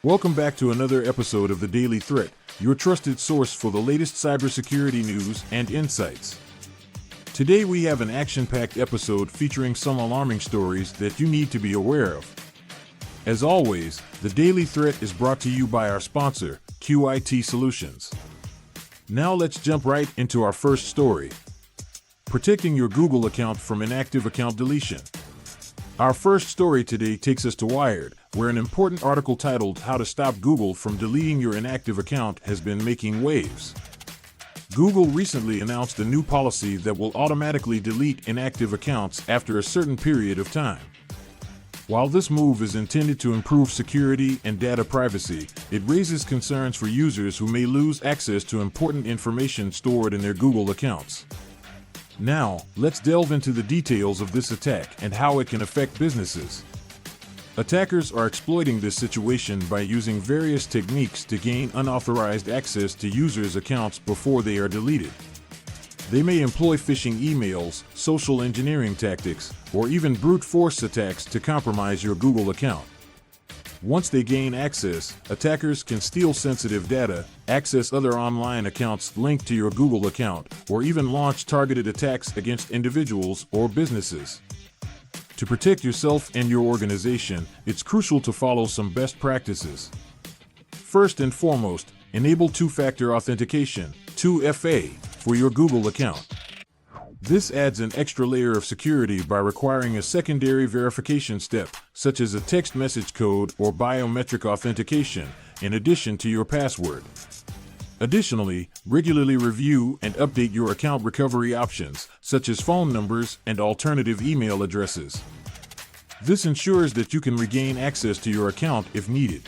Welcome back to another episode of The Daily Threat, your trusted source for the latest cybersecurity news and insights. Today we have an action-packed episode featuring some alarming stories that you need to be aware of. As always, The Daily Threat is brought to you by our sponsor, QIT Solutions. Now let's jump right into our first story. Protecting your Google account from inactive account deletion. Our first story today takes us to Wired, where an important article titled How to Stop Google from Deleting Your Inactive Account has been making waves. Google recently announced a new policy that will automatically delete inactive accounts after a certain period of time. While this move is intended to improve security and data privacy, it raises concerns for users who may lose access to important information stored in their Google accounts. Now, let's delve into the details of this attack and how it can affect businesses. Attackers are exploiting this situation by using various techniques to gain unauthorized access to users' accounts before they are deleted. They may employ phishing emails, social engineering tactics, or even brute force attacks to compromise your Google account. Once they gain access, attackers can steal sensitive data, access other online accounts linked to your Google account, or even launch targeted attacks against individuals or businesses. To protect yourself and your organization, it's crucial to follow some best practices. First and foremost, enable two-factor authentication, 2FA, for your Google account. This adds an extra layer of security by requiring a secondary verification step, such as a text message code or biometric authentication, in addition to your password. Additionally, regularly review and update your account recovery options, such as phone numbers and alternative email addresses. This ensures that you can regain access to your account if needed.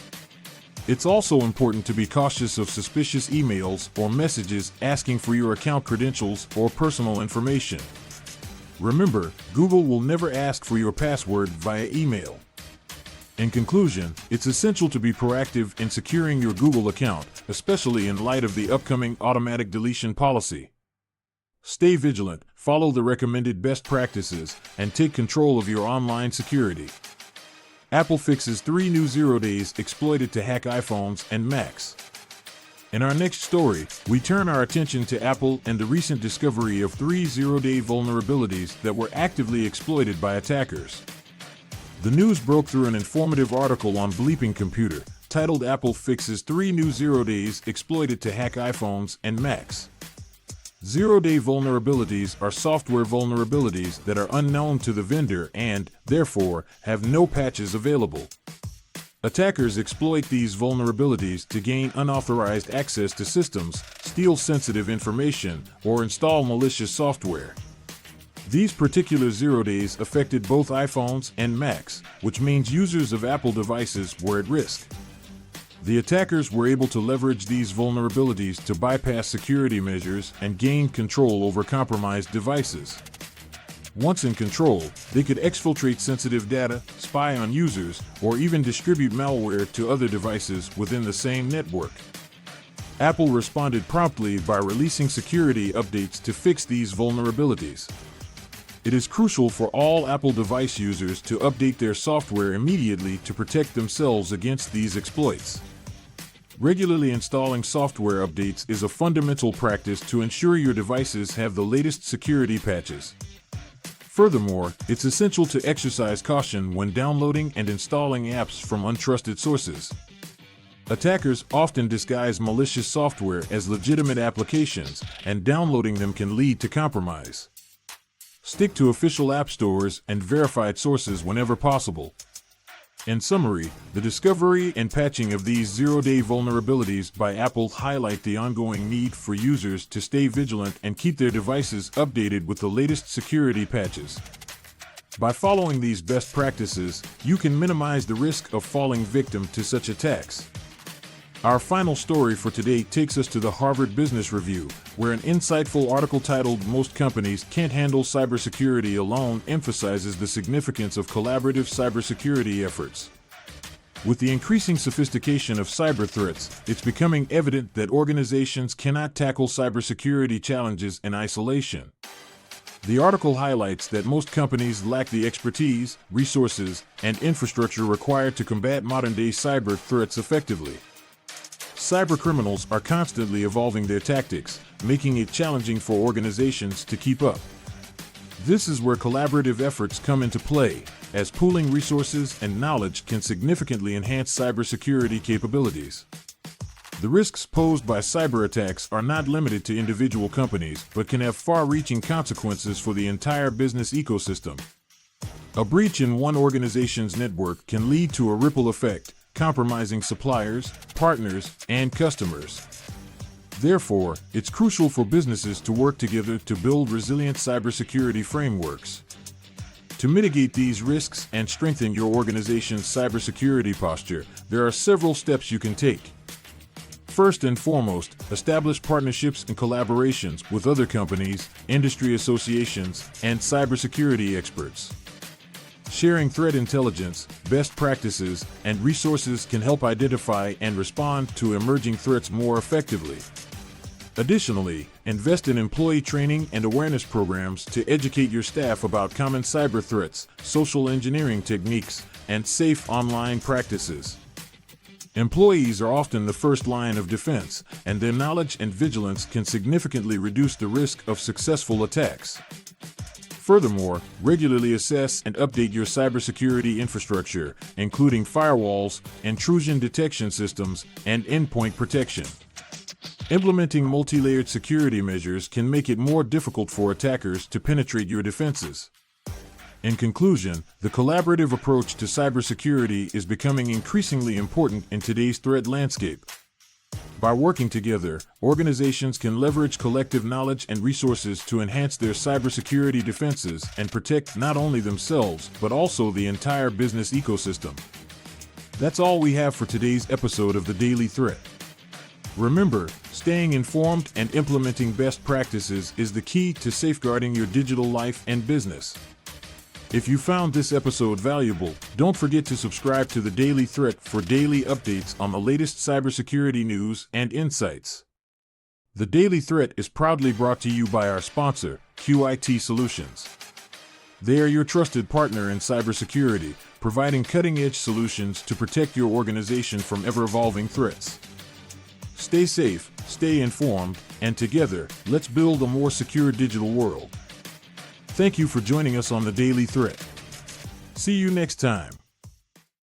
It's also important to be cautious of suspicious emails or messages asking for your account credentials or personal information. Remember, Google will never ask for your password via email. In conclusion, it's essential to be proactive in securing your Google account, especially in light of the upcoming automatic deletion policy. Stay vigilant, follow the recommended best practices, and take control of your online security. Apple fixes 3 new zero-days exploited to hack iPhones and Macs. In our next story, we turn our attention to Apple and the recent discovery of 3 zero-day vulnerabilities that were actively exploited by attackers. The news broke through an informative article on Bleeping Computer, titled Apple Fixes 3 New Zero-Days Exploited to Hack iPhones and Macs. Zero-day vulnerabilities are software vulnerabilities that are unknown to the vendor and, therefore, have no patches available. Attackers exploit these vulnerabilities to gain unauthorized access to systems, steal sensitive information, or install malicious software. These particular zero-days affected both iPhones and Macs, which means users of Apple devices were at risk. The attackers were able to leverage these vulnerabilities to bypass security measures and gain control over compromised devices. Once in control, they could exfiltrate sensitive data, spy on users, or even distribute malware to other devices within the same network. Apple responded promptly by releasing security updates to fix these vulnerabilities. It is crucial for all Apple device users to update their software immediately to protect themselves against these exploits. Regularly installing software updates is a fundamental practice to ensure your devices have the latest security patches. Furthermore, it's essential to exercise caution when downloading and installing apps from untrusted sources. Attackers often disguise malicious software as legitimate applications, and downloading them can lead to compromise. Stick to official app stores and verified sources whenever possible. In summary, the discovery and patching of these zero-day vulnerabilities by Apple highlight the ongoing need for users to stay vigilant and keep their devices updated with the latest security patches. By following these best practices, you can minimize the risk of falling victim to such attacks. Our final story for today takes us to the Harvard Business Review, where an insightful article titled "Most Companies Can't Handle Cybersecurity Alone" emphasizes the significance of collaborative cybersecurity efforts. With the increasing sophistication of cyber threats, it's becoming evident that organizations cannot tackle cybersecurity challenges in isolation. The article highlights that most companies lack the expertise, resources, and infrastructure required to combat modern-day cyber threats effectively. Cybercriminals are constantly evolving their tactics, making it challenging for organizations to keep up. This is where collaborative efforts come into play, as pooling resources and knowledge can significantly enhance cybersecurity capabilities. The risks posed by cyber attacks are not limited to individual companies, but can have far-reaching consequences for the entire business ecosystem. A breach in one organization's network can lead to a ripple effect, compromising suppliers, partners, and customers. Therefore, it's crucial for businesses to work together to build resilient cybersecurity frameworks. To mitigate these risks and strengthen your organization's cybersecurity posture, there are several steps you can take. First and foremost, establish partnerships and collaborations with other companies, industry associations, and cybersecurity experts. Sharing threat intelligence, best practices, and resources can help identify and respond to emerging threats more effectively. Additionally, invest in employee training and awareness programs to educate your staff about common cyber threats, social engineering techniques, and safe online practices. Employees are often the first line of defense, and their knowledge and vigilance can significantly reduce the risk of successful attacks. Furthermore, regularly assess and update your cybersecurity infrastructure, including firewalls, intrusion detection systems, and endpoint protection. Implementing multi-layered security measures can make it more difficult for attackers to penetrate your defenses. In conclusion, the collaborative approach to cybersecurity is becoming increasingly important in today's threat landscape. By working together, organizations can leverage collective knowledge and resources to enhance their cybersecurity defenses and protect not only themselves, but also the entire business ecosystem. That's all we have for today's episode of the Daily Threat. Remember, staying informed and implementing best practices is the key to safeguarding your digital life and business. If you found this episode valuable, don't forget to subscribe to the Daily Threat for daily updates on the latest cybersecurity news and insights. The Daily Threat is proudly brought to you by our sponsor, QIT Solutions. They are your trusted partner in cybersecurity, providing cutting-edge solutions to protect your organization from ever-evolving threats. Stay safe, stay informed, and together, let's build a more secure digital world. Thank you for joining us on the Daily Threat. See you next time.